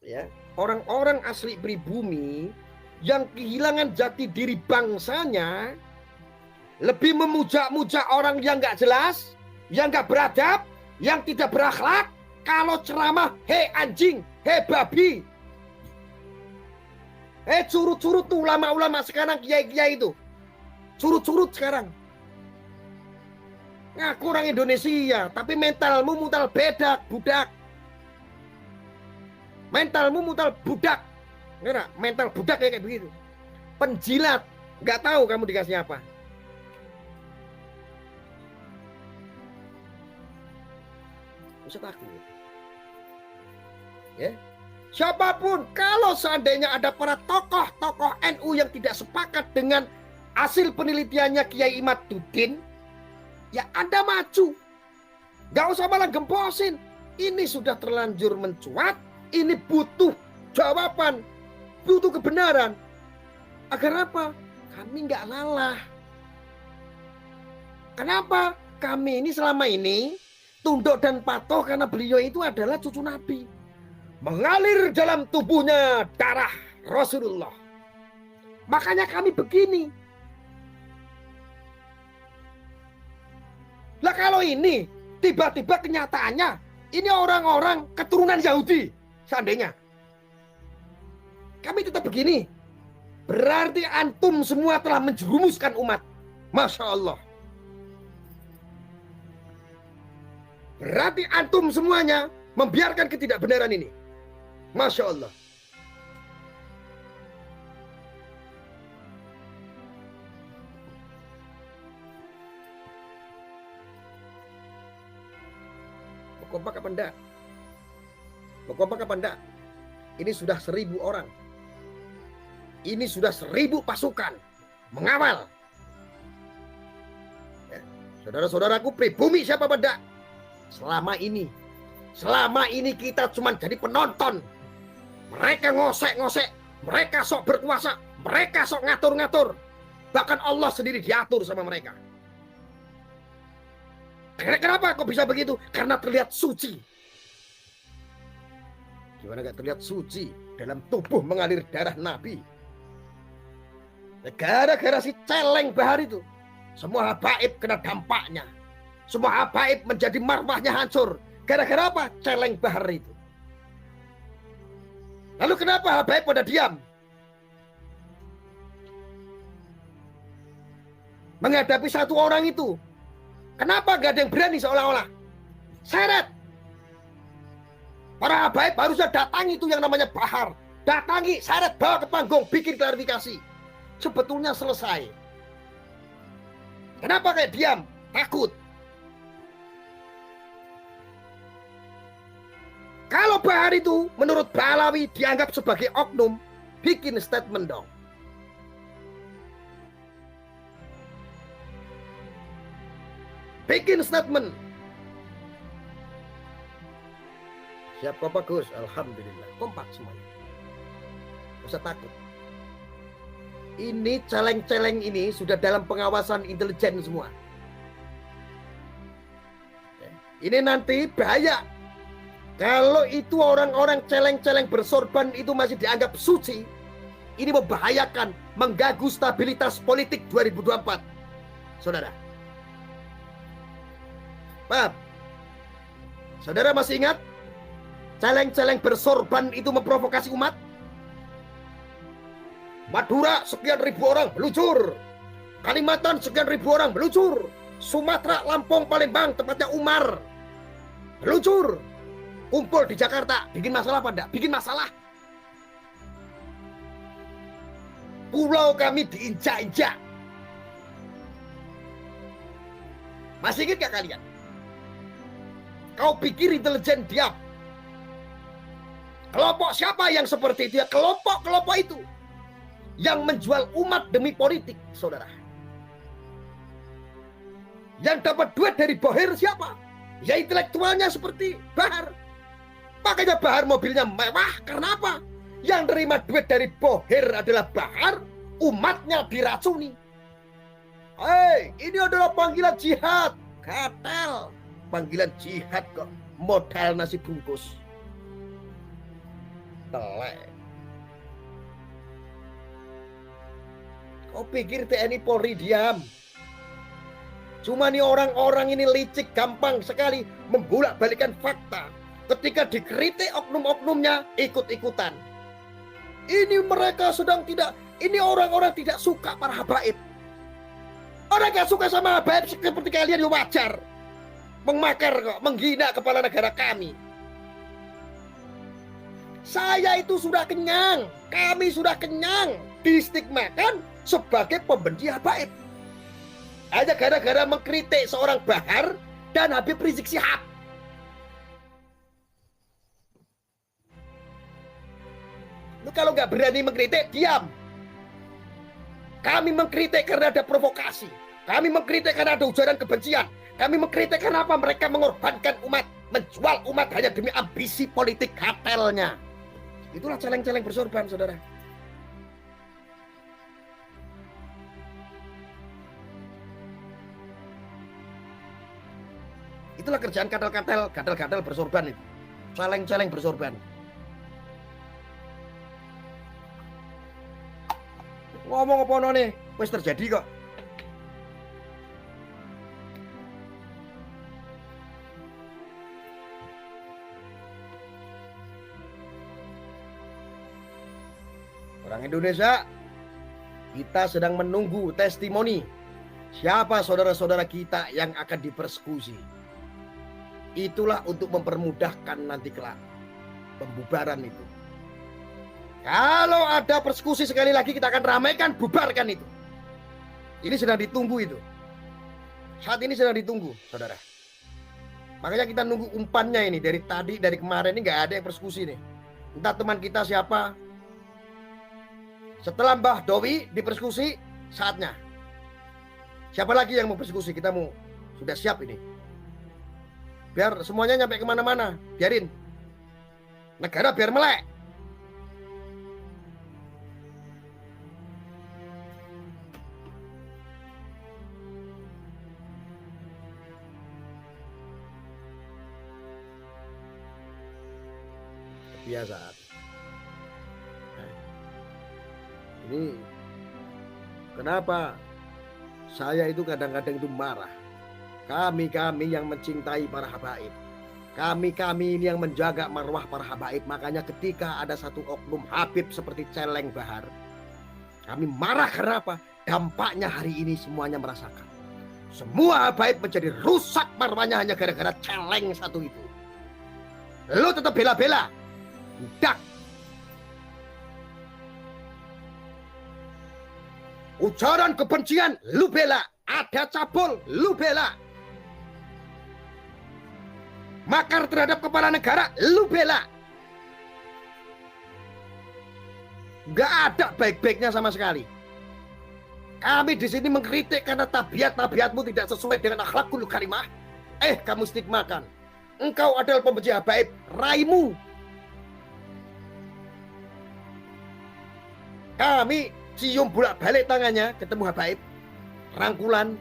ya, orang-orang asli pribumi yang kehilangan jati diri bangsanya lebih memuja-muja orang yang nggak jelas, yang nggak beradab, yang tidak berakhlak. Kalau ceramah, hei anjing, hei babi, curut-curut tuh ulama-ulama sekarang, kiai-kiai itu curut-curut sekarang. Ngaku orang Indonesia, tapi mentalmu mutal bedak, budak. Mentalmu mutal budak. Nggak, mental budak kayak begitu. Penjilat, nggak tahu kamu dikasih apa. Bisa takut. Ya. Siapapun, kalau seandainya ada para tokoh-tokoh NU yang tidak sepakat dengan hasil penelitiannya Kiai Imaduddin, ya Anda maju. Nggak usah malah gemposin. Ini sudah terlanjur mencuat. Ini butuh jawaban, butuh kebenaran. Agar apa? Kami nggak lalah. Kenapa? Kami ini selama ini tunduk dan patuh karena beliau itu adalah cucu Nabi. Mengalir dalam tubuhnya darah Rasulullah. Makanya kami begini. Lah kalau ini tiba-tiba kenyataannya ini orang-orang keturunan Yahudi, seandainya kami tetap begini, berarti antum semua telah menjerumuskan umat. Masya Allah. Berarti antum semuanya membiarkan ketidakbenaran ini. Masya Allah. Kompak apa enggak? Kompak apa enggak? Ini sudah 1000 orang. Ini sudah 1000 pasukan mengawal. Ya. Saudara-saudaraku pribumi siapa enggak? Selama ini kita cuma jadi penonton. Mereka ngosek-ngosek, mereka sok berkuasa, mereka sok ngatur-ngatur. Bahkan Allah sendiri diatur sama mereka. Kenapa kok bisa begitu? Karena terlihat suci. Gimana gak terlihat suci? Dalam tubuh mengalir darah Nabi. Gara-gara si celeng bahar itu, semua habaib kena dampaknya. Semua habaib menjadi marwahnya hancur. Gara-gara apa? Celeng bahar itu. Lalu kenapa habaib pada diam? Menghadapi satu orang itu. Kenapa gak ada yang berani seolah-olah? Seret. Para habaib harusnya datangi itu yang namanya bahar. Datangi, seret, bawa ke panggung, bikin klarifikasi. Sebetulnya selesai. Kenapa kayak diam? Takut. Kalau bahar itu menurut Balawi dianggap sebagai oknum, bikin statement dong. Bikin statement. Siap kok bagus, alhamdulillah. Kompak semuanya. Gak usah takut. Ini celeng-celeng ini sudah dalam pengawasan intelijen semua. Ini nanti bahaya. Kalau itu orang-orang celeng-celeng bersorban itu masih dianggap suci, ini membahayakan, mengganggu stabilitas politik 2024. Saudara. Paham? Saudara masih ingat? Celeng-celeng bersorban itu memprovokasi umat? Madura sekian ribu orang meluncur. Kalimantan sekian ribu orang meluncur. Sumatera, Lampung, Palembang, tempatnya Umar meluncur. Kumpul di Jakarta, bikin masalah apa enggak? Bikin masalah. Pulau kami diinjak-injak. Masih ingat gak kalian? Kau pikir intelijen diam? Kelompok siapa yang seperti itu? Ya kelompok-kelompok itu yang menjual umat demi politik, saudara. Yang dapat duit dari Bohir siapa? Ya intelektualnya seperti Bahar. Makanya Bahar mobilnya mewah. Karena apa? Yang terima duit dari Bohir adalah Bahar. Umatnya diracuni. Hei, ini adalah panggilan jihad. Katel. Panggilan jihad kok. Modal nasi bungkus. telek. Kau pikir TNI Polri diam? Cuma nih orang-orang ini licik, gampang sekali membolak-balikan fakta. Ketika dikritik oknum-oknumnya, ikut-ikutan. Ini mereka sedang tidak, ini orang-orang tidak suka para habaib. Orang gak suka sama habaib seperti kalian ya wajar. Memakar kok, menghina kepala negara kami. Saya itu sudah kenyang, kami sudah kenyang distigmakan sebagai pembenci habaib. Hanya gara-gara mengkritik seorang Bahar dan Habib Rizik Syihab. Lu kalau nggak berani mengkritik, diam. Kami mengkritik karena ada provokasi. Kami mengkritik karena ada ujaran kebencian. Kami mengkritik karena apa? Mereka mengorbankan umat, menjual umat hanya demi ambisi politik kartelnya. Itulah celeng-celeng bersorban, saudara. Itulah kerjaan kartel-kartel, gatel-gatel bersorban itu. Celeng-celeng bersorban. Ngomong apa nih? Wes terjadi kok. Orang Indonesia, kita sedang menunggu testimoni siapa saudara-saudara kita yang akan dipersekusi. Itulah untuk mempermudahkan nanti kelak pembubaran itu. Kalau ada persekusi sekali lagi kita akan ramaikan, bubarkan itu. Ini sedang ditunggu itu. Saat ini sedang ditunggu, saudara. Makanya kita nunggu umpannya ini dari tadi, dari kemarin ini nggak ada yang persekusi nih. Entah teman kita siapa. Setelah Mbah Dowi dipersekusi, saatnya. Siapa lagi yang mau persekusi? Kita mau sudah siap ini. Biar semuanya nyampe kemana-mana. Biarin. Negara biar melek. Kebiasaan. Nah, ini kenapa saya itu kadang-kadang itu marah. Kami-kami yang mencintai para habaib. Kami-kami ini yang menjaga marwah para habaib. Makanya ketika ada satu oknum habib seperti Celeng Bahar, kami marah karena apa? Dampaknya hari ini semuanya merasakan. Semua habaib menjadi rusak marwahnya hanya gara-gara Celeng satu itu. Lu tetap bela-bela. Budak. Ujaran kebencian, lu bela. Ada cabul, lu bela. Makar terhadap kepala negara, lu bela. Gak ada baik-baiknya sama sekali. Kami di sini mengkritik karena tabiat-tabiatmu tidak sesuai dengan akhlakul karimah. Kamu stigmakan. Engkau adalah pembenci habaib, raimu. Kami cium bolak-balik tangannya, ketemu habaib, rangkulan.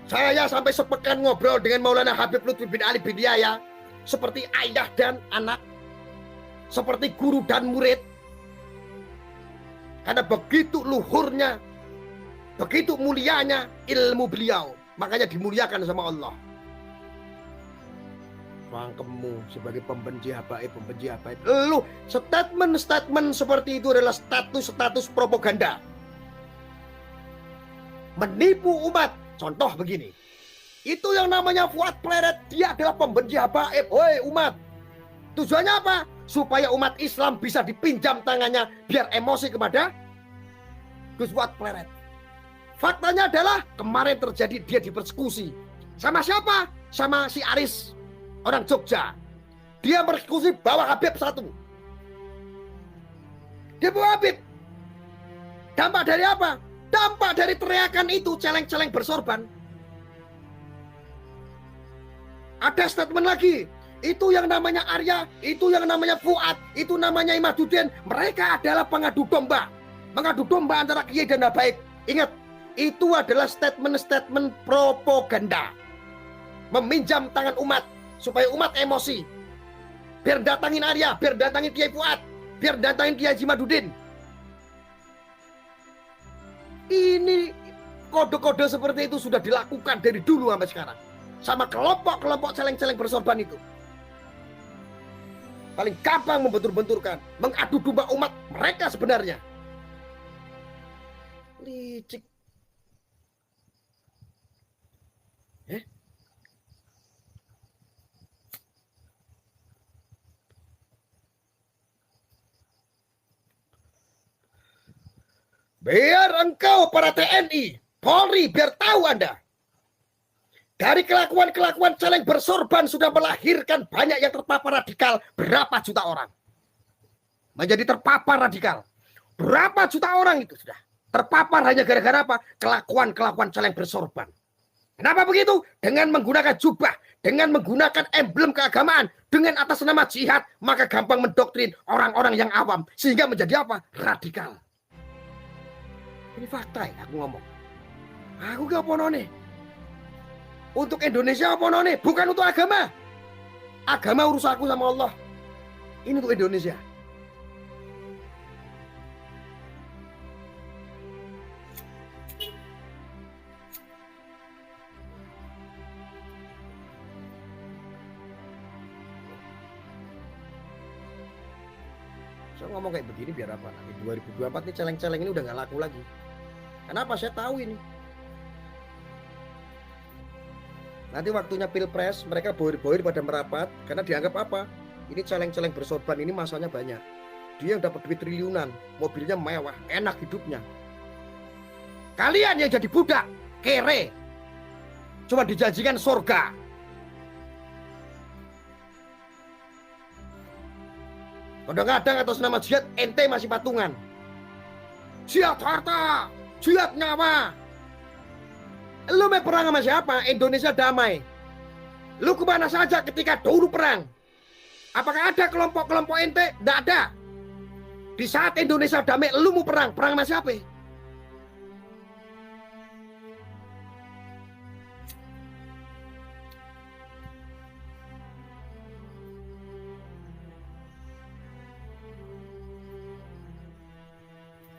Saya sampai sepekan ngobrol dengan Maulana Habib Lutfi bin Ali bin Yahya, seperti ayah dan anak, seperti guru dan murid. Karena begitu luhurnya, begitu mulianya ilmu beliau, makanya dimuliakan sama Allah. Mangkemmu sebagai pembenci habaib, lu statement seperti itu adalah status propaganda, menipu umat. Contoh begini, itu yang namanya Fuad Pleret, dia adalah pembenci habaib. Woi umat, tujuannya apa? Supaya umat Islam bisa dipinjam tangannya biar emosi kepada Gus Fuad Pleret. Faktanya adalah kemarin terjadi dia dipersekusi. Sama siapa? Sama si Aris, orang Jogja. Dia persekusi bawa Habib satu. Dia bawa Habib. Dampak dari apa? Dampak dari teriakan itu, celeng-celeng bersorban. Ada statement lagi. Itu yang namanya Arya, itu yang namanya Fuad, itu namanya Imaduddin. Mereka adalah pengadu domba. Mengadu domba antara kiai dan habaib. Ingat, Itu adalah statement-statement propaganda. Meminjam tangan umat supaya umat emosi. Biar datangin Arya, biar datangin Kiai Fuad, biar datangin Kiai Haji Madudin. Ini kode-kode seperti itu sudah dilakukan dari dulu sampai sekarang. Sama kelompok-kelompok celeng-celeng bersorban itu. Paling gampang membentur-benturkan, mengadu domba umat mereka sebenarnya. Licik. Biar engkau para TNI, Polri, biar tahu Anda. Dari kelakuan-kelakuan celeng bersorban sudah melahirkan banyak yang terpapar radikal. Berapa juta orang menjadi terpapar radikal. Berapa juta orang itu sudah terpapar hanya gara-gara apa? Kelakuan-kelakuan celeng bersorban. Kenapa begitu? Dengan menggunakan jubah, dengan menggunakan emblem keagamaan, dengan atas nama jihad, maka gampang mendoktrin orang-orang yang awam. Sehingga menjadi apa? Radikal. Ini fakta ya aku ngomong. Aku gak apa nih. Untuk Indonesia apa nih? Bukan untuk agama. Agama urus aku sama Allah. Ini untuk Indonesia. Saya ngomong kayak begini biar apa? Nanti 2024 nih celeng-celeng ini udah gak laku lagi. Kenapa? Saya tahu ini. Nanti waktunya pilpres, mereka bohir-bohir pada merapat. Karena dianggap apa? Ini celeng-celeng bersorban ini masanya banyak. Dia yang dapat duit triliunan. Mobilnya mewah, enak hidupnya. Kalian yang jadi budak, kere. Cuma dijanjikan surga. Kadang-kadang atas nama jihad, ente masih patungan. Jihad harta, jihad nyawa. Lu mau perang sama siapa? Indonesia damai. Lu kemana saja ketika dulu perang? Apakah ada kelompok-kelompok ente? Tidak ada. Di saat Indonesia damai, lu mau perang. Perang sama siapa?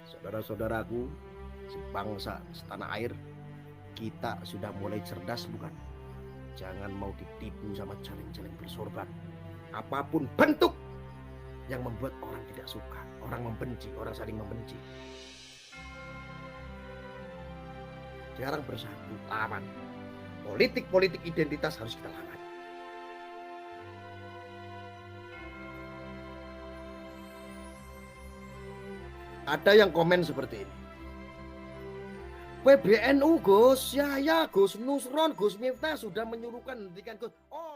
Saudara-saudaraku, sebangsa, setanah air, kita sudah mulai cerdas bukan? Jangan mau ditipu sama celeng-celeng bersorban. Apapun bentuk yang membuat orang tidak suka, orang membenci, orang saling membenci. Jarang bersatu, lawan. Politik-politik identitas harus kita lawan. Ada yang komen seperti ini. PBNU Gus, ya Gus Nusron, Gus Miftah sudah menyuruhkan hentikan Gus. Oh,